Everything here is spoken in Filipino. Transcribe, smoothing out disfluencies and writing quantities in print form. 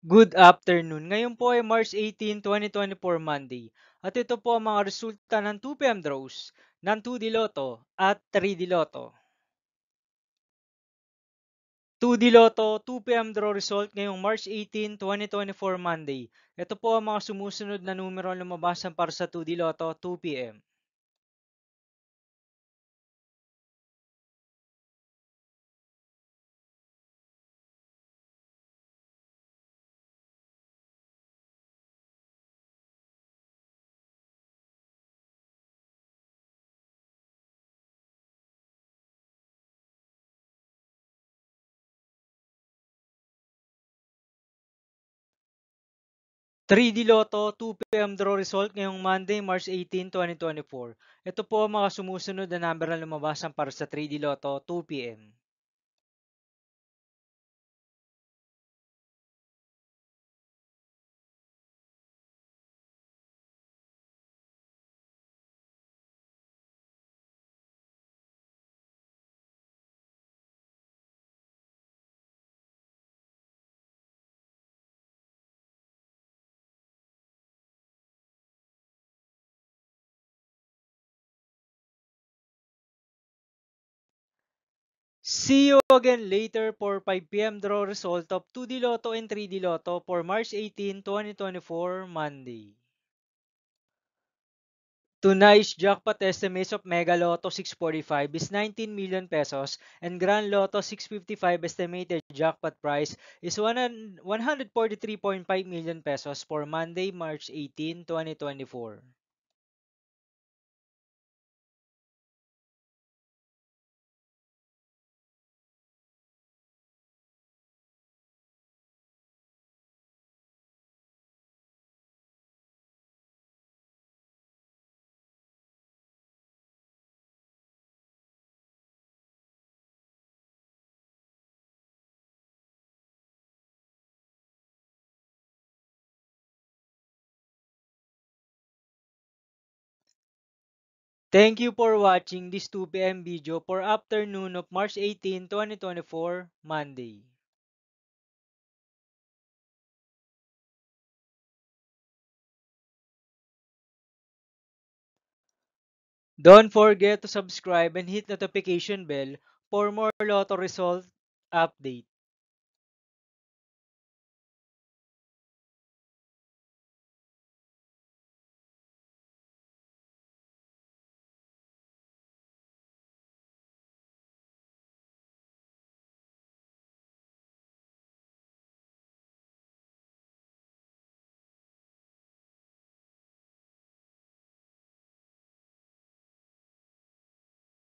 Good afternoon. Ngayon po ay March 18, 2024 Monday. At ito po ang mga resulta ng 2 PM draws ng 2D Lotto at 3D Lotto. 2D Lotto 2 PM draw result ngayong March 18, 2024 Monday. Ito po ang mga sumusunod na numero ang lumabasan para sa 2D Lotto 2 PM. 3D Lotto 2 PM draw result ngayong Monday, March 18, 2024. Ito po ang mga sumusunod na number na lumabasan para sa 3D Lotto 2 PM. See you again later for 5 PM draw result of 2D Lotto and 3D Lotto for March 18, 2024 Monday. Tonight's jackpot estimates of Mega Lotto 645 is 19 million pesos and Grand Lotto 655 estimated jackpot price is 143.5 million pesos for Monday, March 18, 2024. Thank you for watching this 2 PM video for afternoon of March 18, 2024 Monday. Don't forget to subscribe and hit notification bell for more Lotto result update.